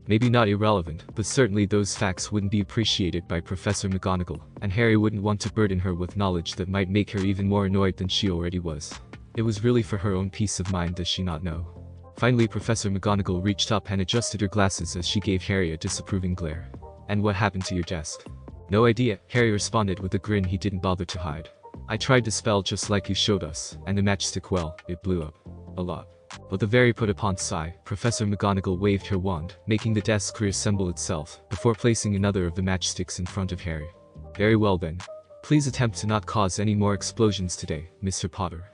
maybe not irrelevant, but certainly those facts wouldn't be appreciated by Professor McGonagall, and Harry wouldn't want to burden her with knowledge that might make her even more annoyed than she already was. It was really for her own peace of mind, does she not know? Finally, Professor McGonagall reached up and adjusted her glasses as she gave Harry a disapproving glare. "And what happened to your desk?" "No idea," Harry responded with a grin he didn't bother to hide. "I tried to spell just like you showed us, and the matchstick, well, it blew up. A lot." With a very put-upon sigh, Professor McGonagall waved her wand, making the desk reassemble itself, before placing another of the matchsticks in front of Harry. "Very well then. Please attempt to not cause any more explosions today, Mr. Potter."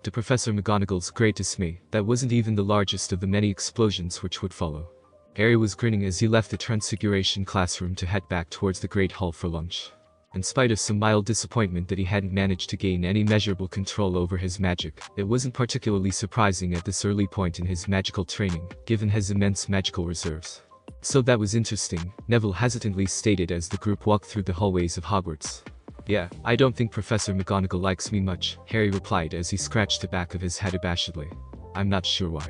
To Professor McGonagall's great dismay, that wasn't even the largest of the many explosions which would follow. Harry was grinning as he left the Transfiguration classroom to head back towards the Great Hall for lunch. In spite of some mild disappointment that he hadn't managed to gain any measurable control over his magic, it wasn't particularly surprising at this early point in his magical training, given his immense magical reserves. So that was interesting, Neville hesitantly stated as the group walked through the hallways of Hogwarts. Yeah, I don't think Professor McGonagall likes me much, Harry replied as he scratched the back of his head abashedly. I'm not sure why.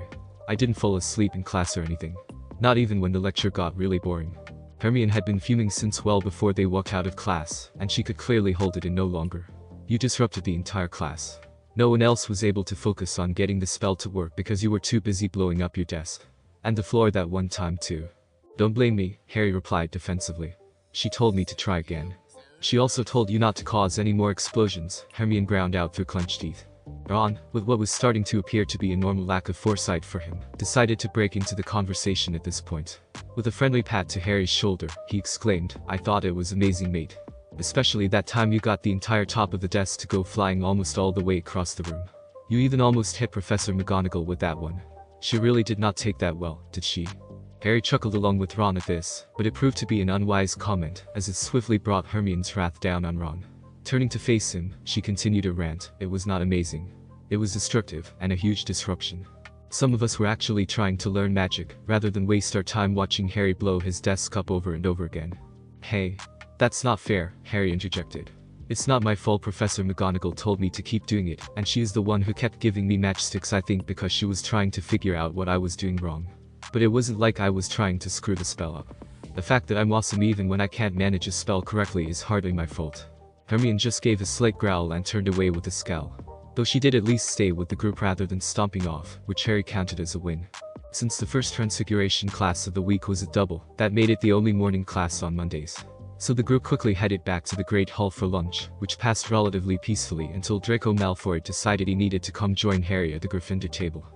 I didn't fall asleep in class or anything. Not even when the lecture got really boring. Hermione had been fuming since well before they walked out of class, and she could clearly hold it in no longer. You disrupted the entire class. No one else was able to focus on getting the spell to work because you were too busy blowing up your desk. And the floor that one time too. Don't blame me, Harry replied defensively. She told me to try again. She also told you not to cause any more explosions, Hermione ground out through clenched teeth. Ron, with what was starting to appear to be a normal lack of foresight for him, decided to break into the conversation at this point. With a friendly pat to Harry's shoulder, he exclaimed, I thought it was amazing, mate. Especially that time you got the entire top of the desk to go flying almost all the way across the room. You even almost hit Professor McGonagall with that one. She really did not take that well, did she? Harry chuckled along with Ron at this, but it proved to be an unwise comment, as it swiftly brought Hermione's wrath down on Ron. Turning to face him, she continued her rant. It was not amazing. It was destructive, and a huge disruption. Some of us were actually trying to learn magic, rather than waste our time watching Harry blow his desk cup over and over again. Hey. That's not fair, Harry interjected. It's not my fault Professor McGonagall told me to keep doing it, and she is the one who kept giving me matchsticks, I think because she was trying to figure out what I was doing wrong. But it wasn't like I was trying to screw the spell up. The fact that I'm awesome even when I can't manage a spell correctly is hardly my fault. Hermione just gave a slight growl and turned away with a scowl. Though she did at least stay with the group rather than stomping off, which Harry counted as a win. Since the first Transfiguration class of the week was a double, that made it the only morning class on Mondays. So the group quickly headed back to the Great Hall for lunch, which passed relatively peacefully until Draco Malfoy decided he needed to come join Harry at the Gryffindor table.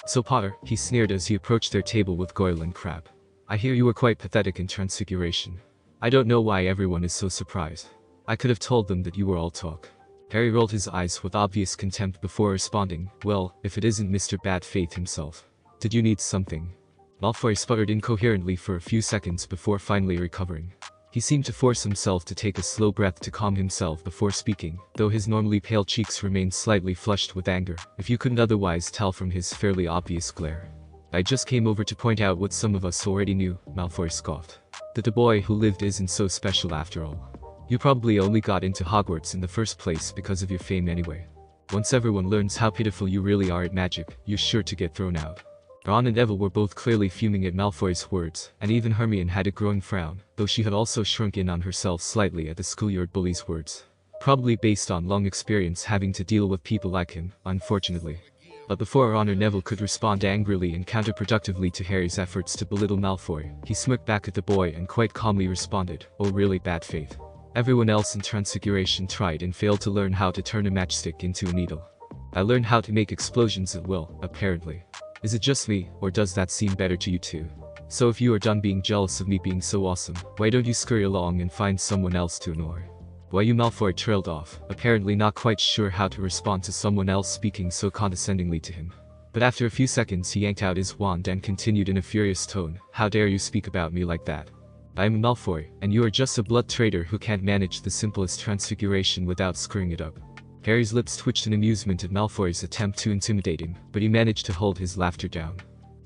So Potter, he sneered as he approached their table with Goyle and Crabbe. I hear you were quite pathetic in Transfiguration. I don't know why everyone is so surprised. I could have told them that you were all talk. Harry rolled his eyes with obvious contempt before responding, well, if it isn't Mr. Bad Faith himself. Did you need something? Malfoy sputtered incoherently for a few seconds before finally recovering. He seemed to force himself to take a slow breath to calm himself before speaking, though his normally pale cheeks remained slightly flushed with anger, if you couldn't otherwise tell from his fairly obvious glare. I just came over to point out what some of us already knew, Malfoy scoffed. That the boy who lived isn't so special after all. You probably only got into Hogwarts in the first place because of your fame anyway. Once everyone learns how pitiful you really are at magic, you're sure to get thrown out. Ron and Neville were both clearly fuming at Malfoy's words, and even Hermione had a growing frown, though she had also shrunk in on herself slightly at the schoolyard bully's words. Probably based on long experience having to deal with people like him, unfortunately. But before Ron or Neville could respond angrily and counterproductively to Harry's efforts to belittle Malfoy, he smirked back at the boy and quite calmly responded, oh really, Bad Faith. Everyone else in Transfiguration tried and failed to learn how to turn a matchstick into a needle. I learned how to make explosions at will, apparently. Is it just me, or does that seem better to you too? So if you are done being jealous of me being so awesome, why don't you scurry along and find someone else to annoy? Why you Malfoy trailed off, apparently not quite sure how to respond to someone else speaking so condescendingly to him. But after a few seconds he yanked out his wand and continued in a furious tone, how dare you speak about me like that? I am Malfoy, and you are just a blood traitor who can't manage the simplest transfiguration without screwing it up. Harry's lips twitched in amusement at Malfoy's attempt to intimidate him, but he managed to hold his laughter down.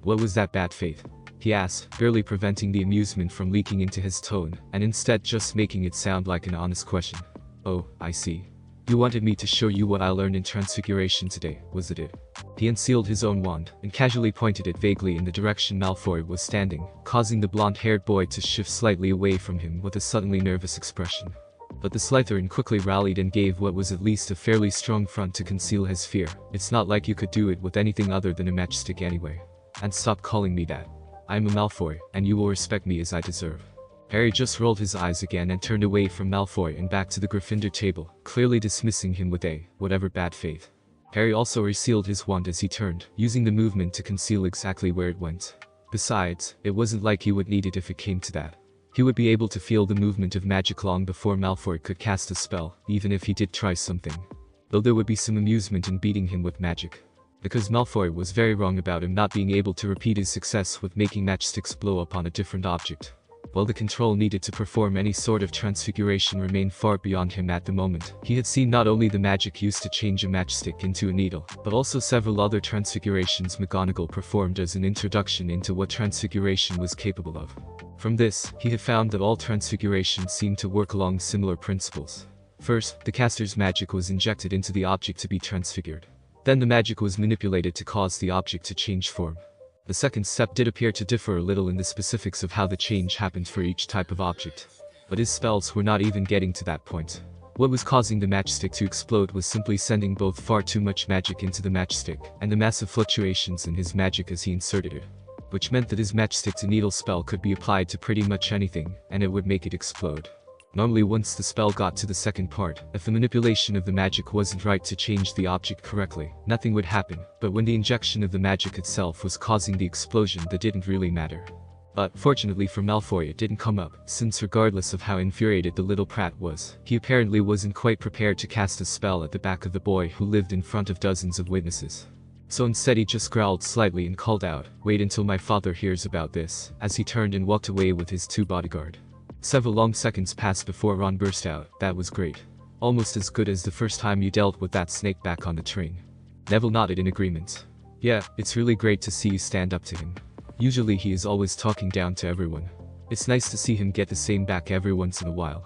What was that, Bad Faith? He asked, barely preventing the amusement from leaking into his tone, and instead just making it sound like an honest question. Oh, I see. You wanted me to show you what I learned in Transfiguration today, wasn't it? He unsealed his own wand, and casually pointed it vaguely in the direction Malfoy was standing, causing the blonde-haired boy to shift slightly away from him with a suddenly nervous expression. But the Slytherin quickly rallied and gave what was at least a fairly strong front to conceal his fear. It's not like you could do it with anything other than a matchstick anyway. And stop calling me that. I'm a Malfoy, and you will respect me as I deserve. Harry just rolled his eyes again and turned away from Malfoy and back to the Gryffindor table, clearly dismissing him with a, whatever, bad faith. Harry also resealed his wand as he turned, using the movement to conceal exactly where it went. Besides, it wasn't like he would need it if it came to that. He would be able to feel the movement of magic long before Malfoy could cast a spell, even if he did try something. Though there would be some amusement in beating him with magic. Because Malfoy was very wrong about him not being able to repeat his success with making matchsticks blow up on a different object. while the control needed to perform any sort of transfiguration remained far beyond him at the moment. He had seen not only the magic used to change a matchstick into a needle, but also several other transfigurations McGonagall performed as an introduction into what transfiguration was capable of. From this, he had found that all transfiguration seemed to work along similar principles. First, the caster's magic was injected into the object to be transfigured. Then the magic was manipulated to cause the object to change form. The second step did appear to differ a little in the specifics of how the change happened for each type of object. But his spells were not even getting to that point. What was causing the matchstick to explode was simply sending both far too much magic into the matchstick, and the massive fluctuations in his magic as he inserted it. Which meant that his matchstick to needle spell could be applied to pretty much anything, and it would make it explode. Normally once the spell got to the second part, if the manipulation of the magic wasn't right to change the object correctly, nothing would happen, but when the injection of the magic itself was causing the explosion that didn't really matter. But, fortunately for Malfoy it didn't come up, since regardless of how infuriated the little prat was, he apparently wasn't quite prepared to cast a spell at the back of the boy who lived in front of dozens of witnesses. So instead he just growled slightly and called out, "Wait until my father hears about this," as he turned and walked away with his 2 bodyguards. Several long seconds passed before Ron burst out, "That was great. Almost as good as the first time you dealt with that snake back on the train." Neville nodded in agreement. "Yeah, it's really great to see you stand up to him. Usually he is always talking down to everyone. It's nice to see him get the same back every once in a while."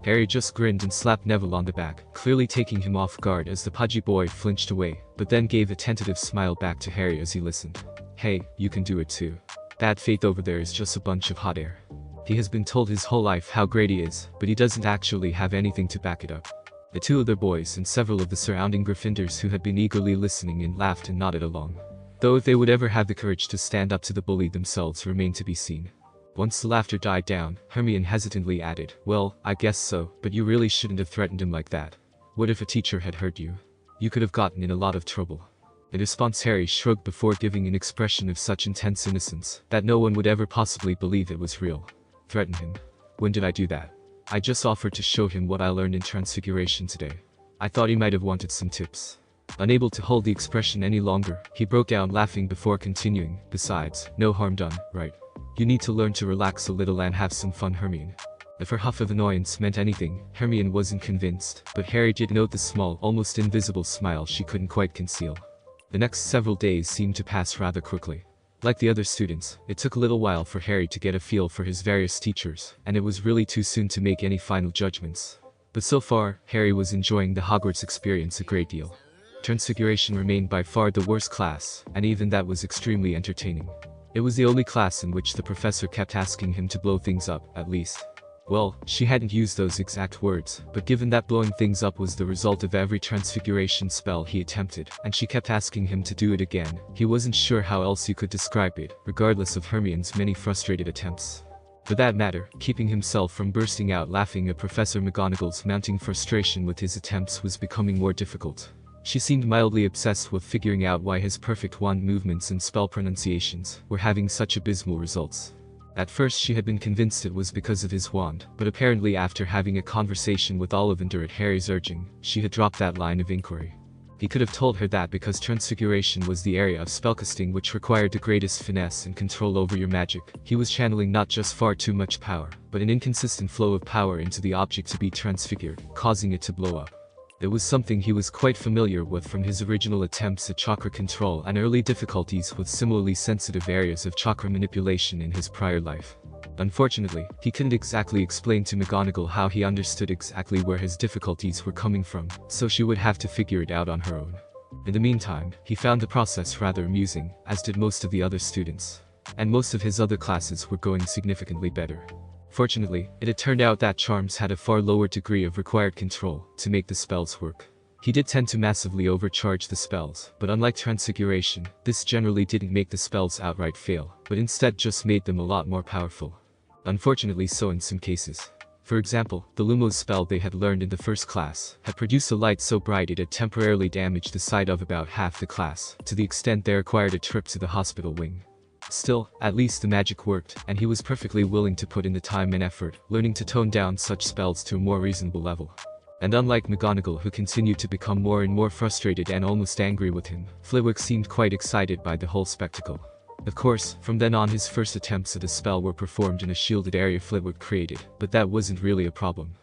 Harry just grinned and slapped Neville on the back, clearly taking him off guard as the pudgy boy flinched away, but then gave a tentative smile back to Harry as he listened. "Hey, you can do it too. Bad faith over there is just a bunch of hot air. He has been told his whole life how great he is, but he doesn't actually have anything to back it up." The 2 other boys and several of the surrounding Gryffindors who had been eagerly listening and laughed and nodded along. Though if they would ever have the courage to stand up to the bully themselves remained to be seen. Once the laughter died down, Hermione hesitantly added, "Well, I guess so, but you really shouldn't have threatened him like that. What if a teacher had heard you? You could have gotten in a lot of trouble." In response Harry shrugged before giving an expression of such intense innocence that no one would ever possibly believe it was real. "Threaten him? When did I do that? I just offered to show him what I learned in Transfiguration today. I thought he might have wanted some tips." Unable to hold the expression any longer, he broke down laughing before continuing, "Besides, no harm done, right? You need to learn to relax a little and have some fun, Hermione." If her huff of annoyance meant anything, Hermione wasn't convinced, but Harry did note the small, almost invisible smile she couldn't quite conceal. The next several days seemed to pass rather quickly. Like the other students, it took a little while for Harry to get a feel for his various teachers, and it was really too soon to make any final judgments. But so far, Harry was enjoying the Hogwarts experience a great deal. Transfiguration remained by far the worst class, and even that was extremely entertaining. It was the only class in which the professor kept asking him to blow things up, at least. Well, she hadn't used those exact words, but given that blowing things up was the result of every transfiguration spell he attempted, and she kept asking him to do it again, he wasn't sure how else you could describe it, regardless of Hermione's many frustrated attempts. For that matter, keeping himself from bursting out laughing at Professor McGonagall's mounting frustration with his attempts was becoming more difficult. She seemed mildly obsessed with figuring out why his perfect wand movements and spell pronunciations were having such abysmal results. At first she had been convinced it was because of his wand, but apparently after having a conversation with Ollivander at Harry's urging, she had dropped that line of inquiry. He could have told her that because Transfiguration was the area of spellcasting which required the greatest finesse and control over your magic, he was channeling not just far too much power, but an inconsistent flow of power into the object to be transfigured, causing it to blow up. It was something he was quite familiar with from his original attempts at chakra control and early difficulties with similarly sensitive areas of chakra manipulation in his prior life. Unfortunately, he couldn't exactly explain to McGonagall how he understood exactly where his difficulties were coming from, so she would have to figure it out on her own. In the meantime, he found the process rather amusing, as did most of the other students. And most of his other classes were going significantly better. Fortunately, it had turned out that charms had a far lower degree of required control to make the spells work. He did tend to massively overcharge the spells, but unlike Transfiguration, this generally didn't make the spells outright fail, but instead just made them a lot more powerful. Unfortunately so in some cases. For example, the Lumos spell they had learned in the first class had produced a light so bright it had temporarily damaged the sight of about half the class, to the extent they required a trip to the hospital wing. Still, at least the magic worked, and he was perfectly willing to put in the time and effort, learning to tone down such spells to a more reasonable level. And unlike McGonagall, who continued to become more and more frustrated and almost angry with him, Flitwick seemed quite excited by the whole spectacle. Of course, from then on his first attempts at a spell were performed in a shielded area Flitwick created, but that wasn't really a problem.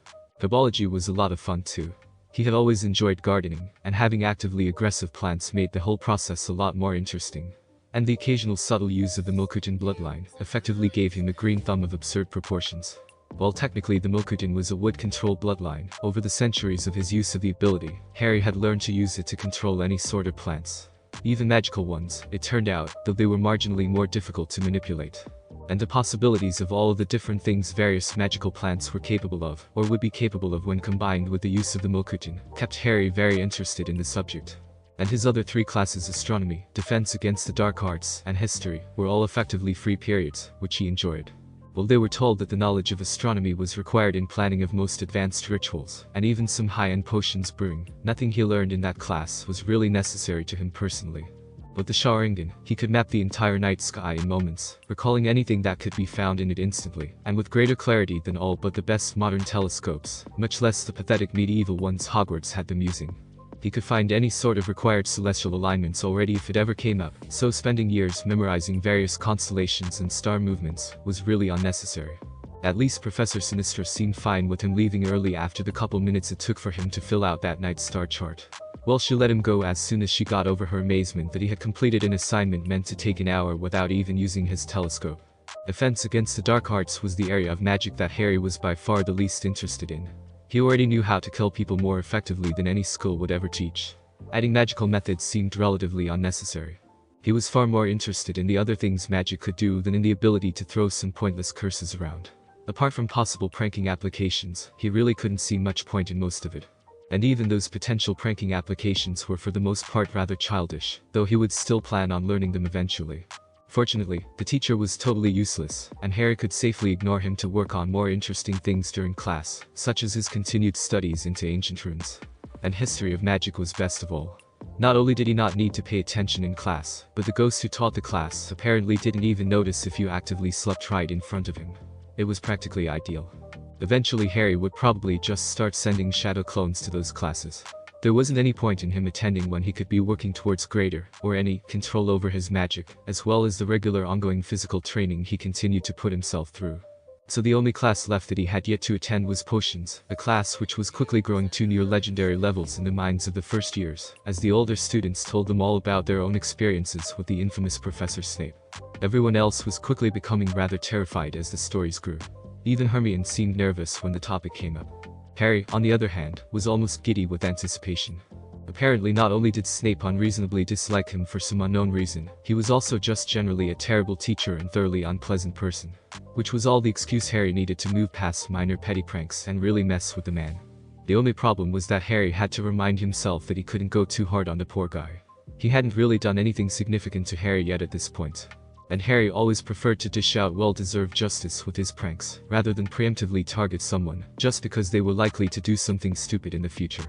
Herbology was a lot of fun too. He had always enjoyed gardening, and having actively aggressive plants made the whole process a lot more interesting. And the occasional subtle use of the Milkutin bloodline effectively gave him a green thumb of absurd proportions. While technically the Milkutin was a wood-controlled bloodline, over the centuries of his use of the ability, Harry had learned to use it to control any sort of plants. Even magical ones, it turned out, though they were marginally more difficult to manipulate. And the possibilities of all of the different things various magical plants were capable of, or would be capable of when combined with the use of the Milkutin, kept Harry very interested in the subject. And his other three classes, astronomy, defense against the dark arts, and history, were all effectively free periods, which he enjoyed. While they were told that the knowledge of astronomy was required in planning of most advanced rituals, and even some high-end potions brewing, nothing he learned in that class was really necessary to him personally. With the Sharingan, he could map the entire night sky in moments, recalling anything that could be found in it instantly, and with greater clarity than all but the best modern telescopes, much less the pathetic medieval ones Hogwarts had them using. He could find any sort of required celestial alignments already if it ever came up, so spending years memorizing various constellations and star movements was really unnecessary. At least Professor Sinistra seemed fine with him leaving early after the couple minutes it took for him to fill out that night star chart. Well, she let him go as soon as she got over her amazement that he had completed an assignment meant to take an hour without even using his telescope. Defense against the dark arts was the area of magic that Harry was by far the least interested in. He already knew how to kill people more effectively than any school would ever teach. Adding magical methods seemed relatively unnecessary. He was far more interested in the other things magic could do than in the ability to throw some pointless curses around. Apart from possible pranking applications, he really couldn't see much point in most of it. And even those potential pranking applications were for the most part rather childish, though he would still plan on learning them eventually. Fortunately, the teacher was totally useless, and Harry could safely ignore him to work on more interesting things during class, such as his continued studies into ancient runes. And history of magic was best of all. Not only did he not need to pay attention in class, but the ghost who taught the class apparently didn't even notice if you actively slept right in front of him. It was practically ideal. Eventually Harry would probably just start sending shadow clones to those classes. There wasn't any point in him attending when he could be working towards greater, or any, control over his magic, as well as the regular ongoing physical training he continued to put himself through. So the only class left that he had yet to attend was Potions, a class which was quickly growing to near legendary levels in the minds of the first years, as the older students told them all about their own experiences with the infamous Professor Snape. Everyone else was quickly becoming rather terrified as the stories grew. Even Hermione seemed nervous when the topic came up. Harry, on the other hand, was almost giddy with anticipation. Apparently not only did Snape unreasonably dislike him for some unknown reason, he was also just generally a terrible teacher and thoroughly unpleasant person. Which was all the excuse Harry needed to move past minor petty pranks and really mess with the man. The only problem was that Harry had to remind himself that he couldn't go too hard on the poor guy. He hadn't really done anything significant to Harry yet at this point. And Harry always preferred to dish out well-deserved justice with his pranks, rather than preemptively target someone, just because they were likely to do something stupid in the future.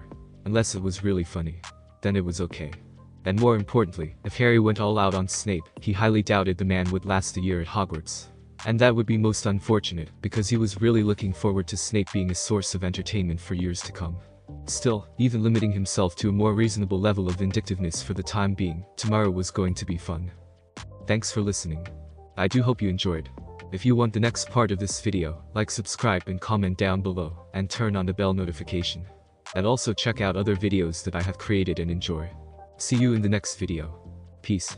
Unless it was really funny. Then it was okay. And more importantly, if Harry went all out on Snape, he highly doubted the man would last a year at Hogwarts. And that would be most unfortunate, because he was really looking forward to Snape being a source of entertainment for years to come. Still, even limiting himself to a more reasonable level of vindictiveness for the time being, tomorrow was going to be fun. Thanks for listening. I do hope you enjoyed. If you want the next part of this video, like, subscribe and comment down below, and turn on the bell notification. And also check out other videos that I have created and enjoy. See you in the next video. Peace.